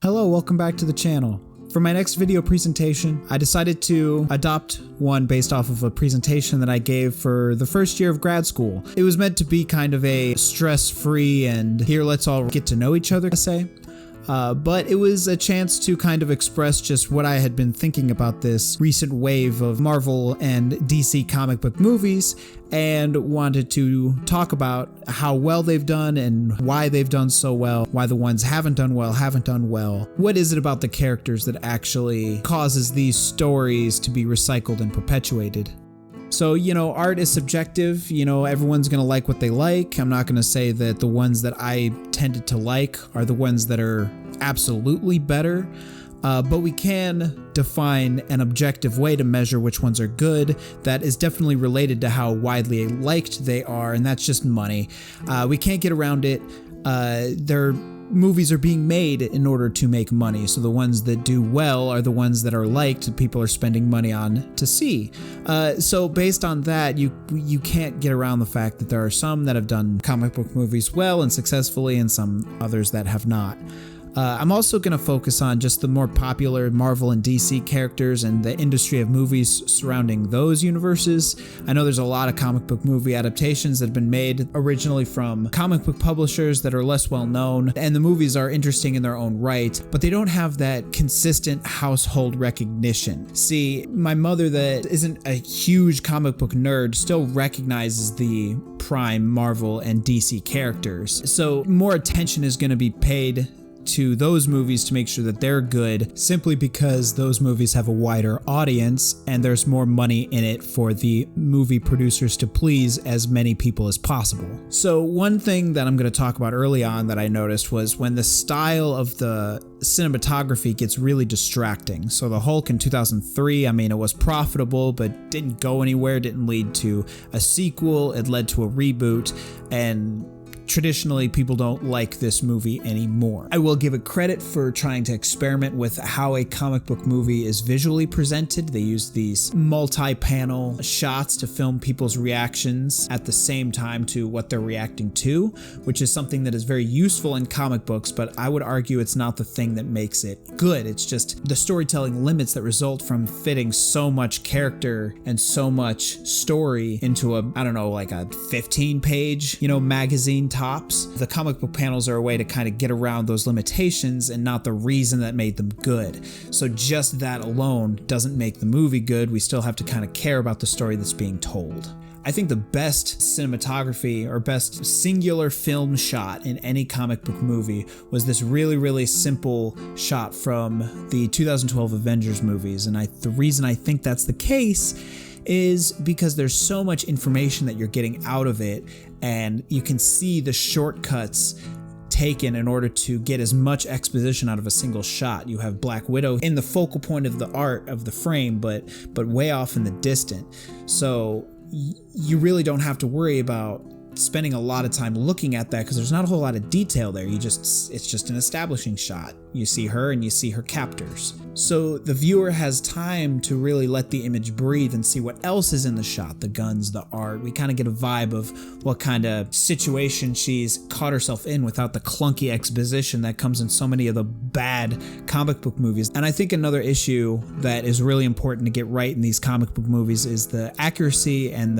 Hello, welcome back to the channel. For my next video presentation, I decided to adopt one based off of a presentation that I gave for the first year of grad school. It was meant to be kind of a stress-free and here let's all get to know each other essay. But it was a chance to kind of express just what I had been thinking about this recent wave of Marvel and DC comic book movies and wanted to talk about how well they've done and why they've done so well, why the ones haven't done well. What is it about the characters that actually causes these stories to be recycled and perpetuated? So, art is subjective, everyone's gonna like what they like. I'm not gonna say that the ones that I tended to like are the ones that are absolutely better, but we can define an objective way to measure which ones are good that is definitely related to how widely liked they are, and that's just money. We can't get around it. Movies are being made in order to make money, so the ones that do well are the ones that are liked and people are spending money on to see. So based on that, you can't get around the fact that there are some that have done comic book movies well and successfully and some others that have not. I'm also going to focus on just the more popular Marvel and DC characters and the industry of movies surrounding those universes. I know there's a lot of comic book movie adaptations that have been made originally from comic book publishers that are less well known, and the movies are interesting in their own right, but they don't have that consistent household recognition. See, my mother that isn't a huge comic book nerd still recognizes the prime Marvel and DC characters, so more attention is going to be paid to those movies to make sure that they're good simply because those movies have a wider audience and there's more money in it for the movie producers to please as many people as possible. So one thing that I'm going to talk about early on that I noticed was when the style of the cinematography gets really distracting. So the Hulk in 2003, it was profitable but didn't go anywhere, didn't lead to a sequel, it led to a reboot, and traditionally, people don't like this movie anymore. I will give it credit for trying to experiment with how a comic book movie is visually presented. They use these multi-panel shots to film people's reactions at the same time to what they're reacting to, which is something that is very useful in comic books, but I would argue it's not the thing that makes it good. It's just the storytelling limits that result from fitting so much character and so much story into a 15-page, magazine tops. The comic book panels are a way to kind of get around those limitations and not the reason that made them good. So just that alone doesn't make the movie good. We still have to kind of care about the story that's being told. I think the best cinematography or best singular film shot in any comic book movie was this really, really simple shot from the 2012 Avengers movies. And the reason I think that's the case is because there's so much information that you're getting out of it, and you can see the shortcuts taken in order to get as much exposition out of a single shot. You have Black Widow in the focal point of the art of the frame, but way off in the distant. So you really don't have to worry about spending a lot of time looking at that because there's not a whole lot of detail there. It's just an establishing shot. You see her and you see her captors. So the viewer has time to really let the image breathe and see what else is in the shot, the guns, the art. We kind of get a vibe of what kind of situation she's caught herself in without the clunky exposition that comes in so many of the bad comic book movies. And I think another issue that is really important to get right in these comic book movies is the accuracy and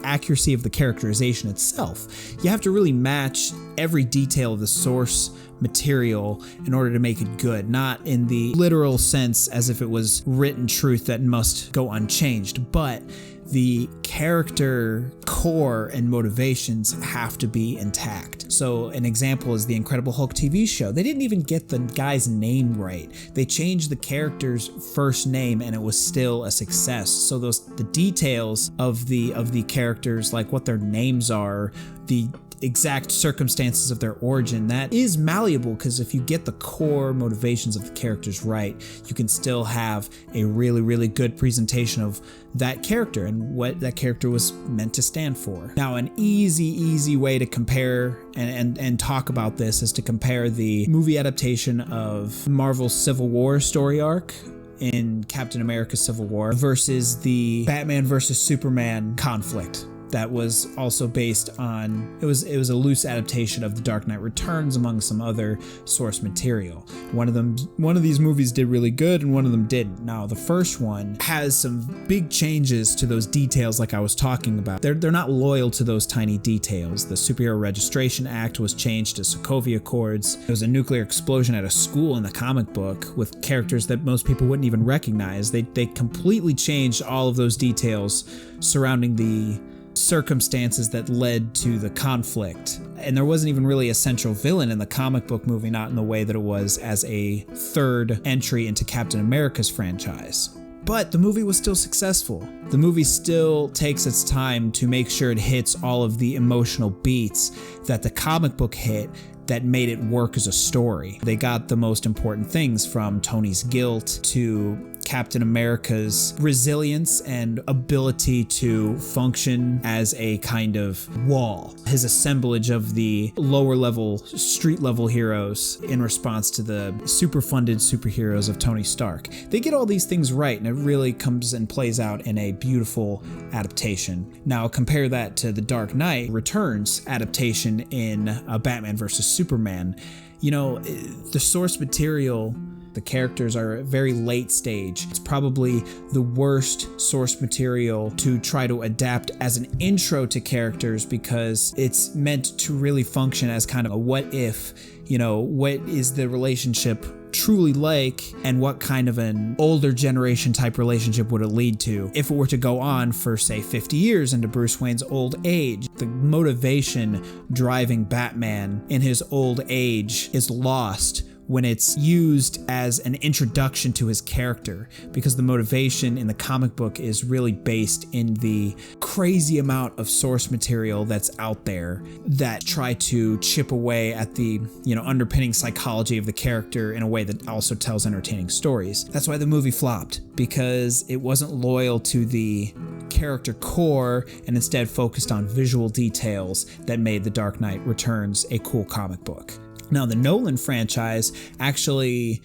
accuracy of the characterization itself. You have to really match every detail of the source material in order to make it good, not in the literal sense as if it was written truth that must go unchanged, but the character core and motivations have to be intact. So an example is the Incredible Hulk TV show. They didn't even get the guy's name right. They changed the character's first name and it was still a success. So the details of the characters, like what their names are, the exact circumstances of their origin, that is malleable, because if you get the core motivations of the characters right, you can still have a really, really good presentation of that character and what that character was meant to stand for. Now, an easy way to compare and talk about this is to compare the movie adaptation of Marvel's Civil War story arc in Captain America Civil War versus the Batman versus Superman conflict that was also based on, it was a loose adaptation of The Dark Knight Returns among some other source material. One of these movies did really good and one of them didn't. Now, the first one has some big changes to those details like I was talking about. They're not loyal to those tiny details. The Superhero Registration Act was changed to Sokovia Accords. There was a nuclear explosion at a school in the comic book with characters that most people wouldn't even recognize. They completely changed all of those details surrounding the circumstances that led to the conflict. And there wasn't even really a central villain in the comic book movie, not in the way that it was as a third entry into Captain America's franchise. But the movie was still successful. The movie still takes its time to make sure it hits all of the emotional beats that the comic book hit that made it work as a story. They got the most important things, from Tony's guilt to Captain America's resilience and ability to function as a kind of wall. His assemblage of the lower level, street level heroes in response to the super funded superheroes of Tony Stark. They get all these things right, and it really comes and plays out in a beautiful adaptation. Now compare that to The Dark Knight Returns adaptation in Batman vs. Superman. You know, the source material, the characters are at a very late stage. It's probably the worst source material to try to adapt as an intro to characters, because it's meant to really function as kind of a what if, you know, what is the relationship truly like, and what kind of an older generation type relationship would it lead to if it were to go on for, say, 50 years into Bruce Wayne's old age. The motivation driving Batman in his old age is lost when it's used as an introduction to his character, because the motivation in the comic book is really based in the crazy amount of source material that's out there that try to chip away at the, you know, underpinning psychology of the character in a way that also tells entertaining stories. That's why the movie flopped, because it wasn't loyal to the character core and instead focused on visual details that made The Dark Knight Returns a cool comic book. Now, the Nolan franchise actually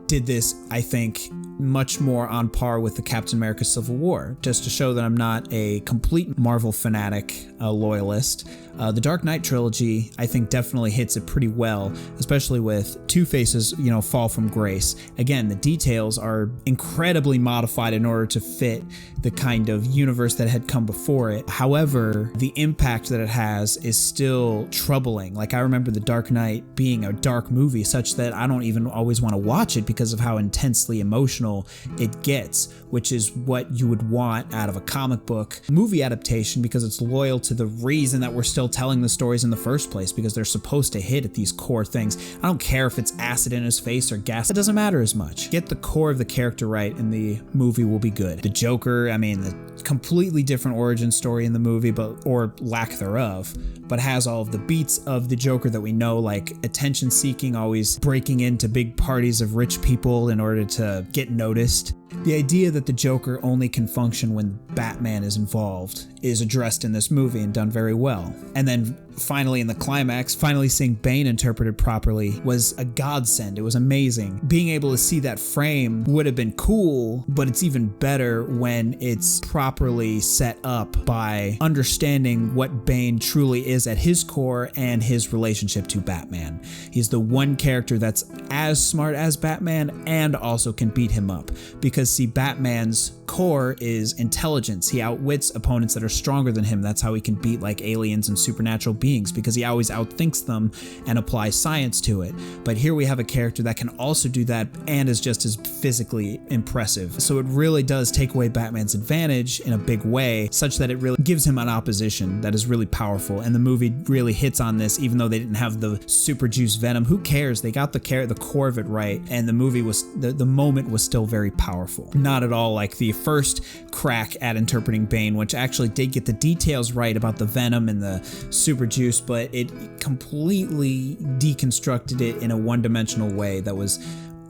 did this, I think, much more on par with the Captain America Civil War. Just to show that I'm not a complete Marvel fanatic loyalist, the Dark Knight trilogy, I think, definitely hits it pretty well, especially with Two-Face's, you know, fall from grace. Again, the details are incredibly modified in order to fit the kind of universe that had come before it. However, the impact that it has is still troubling. Like, I remember The Dark Knight being a dark movie such that I don't even always want to watch it because of how intensely emotional it gets, which is what you would want out of a comic book movie adaptation, because it's loyal to the reason that we're still telling the stories in the first place, because they're supposed to hit at these core things. I don't care if it's acid in his face or gas, it doesn't matter as much. Get the core of the character right and the movie will be good. The Joker, I mean, the completely different origin story in the movie, or lack thereof, but has all of the beats of the Joker that we know, like attention seeking, always breaking into big parties of rich people in order to get noticed. The idea that the Joker only can function when Batman is involved is addressed in this movie and done very well. And then finally in the climax, finally seeing Bane interpreted properly was a godsend. It was amazing. Being able to see that frame would have been cool, but it's even better when it's properly set up by understanding what Bane truly is at his core and his relationship to Batman. He's the one character that's as smart as Batman and also can beat him up, because see, Batman's core is intelligence. He outwits opponents that are stronger than him. That's how he can beat like aliens and supernatural beings, because he always outthinks them and applies science to it. But here we have a character that can also do that and is just as physically impressive. So it really does take away Batman's advantage in a big way, such that it really gives him an opposition that is really powerful. And the movie really hits on this, even though they didn't have the super juice venom. Who cares? They got the core of it right, and the movie was, the moment was still very powerful. Not at all like the first crack at interpreting Bane, which actually did get the details right about the venom and the super juice, but it completely deconstructed it in a one-dimensional way that was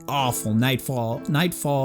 awful. Nightfall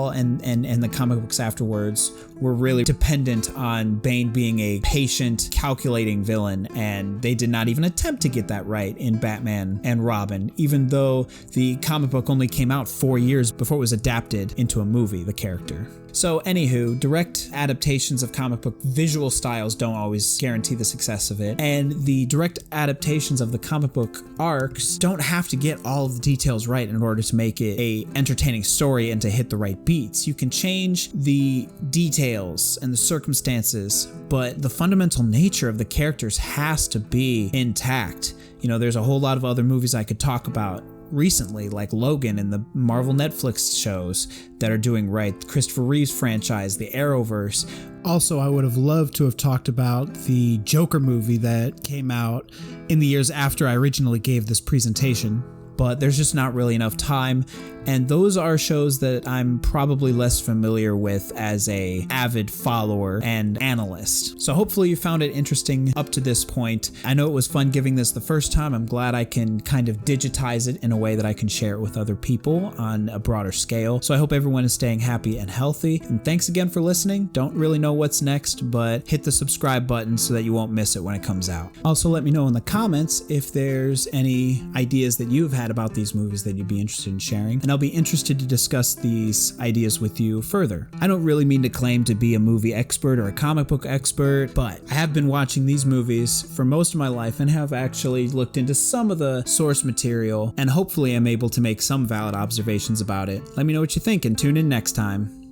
and the comic books afterwards were really dependent on Bane being a patient, calculating villain, and they did not even attempt to get that right in Batman and Robin, even though the comic book only came out 4 years before it was adapted into a movie, the character. So anywho, direct adaptations of comic book visual styles don't always guarantee the success of it, and the direct adaptations of the comic book arcs don't have to get all of the details right in order to make it a entertaining story and to hit the right beats. You can change the details and the circumstances, but the fundamental nature of the characters has to be intact. You know, there's a whole lot of other movies I could talk about recently, like Logan and the Marvel Netflix shows that are doing right, Christopher Reeve's franchise, the Arrowverse. Also, I would have loved to have talked about the Joker movie that came out in the years after I originally gave this presentation, but there's just not really enough time. And those are shows that I'm probably less familiar with as a avid follower and analyst. So hopefully you found it interesting up to this point. I know it was fun giving this the first time. I'm glad I can kind of digitize it in a way that I can share it with other people on a broader scale. So I hope everyone is staying happy and healthy. And thanks again for listening. Don't really know what's next, but hit the subscribe button so that you won't miss it when it comes out. Also, let me know in the comments if there's any ideas that you've had about these movies that you'd be interested in sharing. And I'll be interested to discuss these ideas with you further. I don't really mean to claim to be a movie expert or a comic book expert, but I have been watching these movies for most of my life and have actually looked into some of the source material, and hopefully I'm able to make some valid observations about it. Let me know what you think and tune in next time.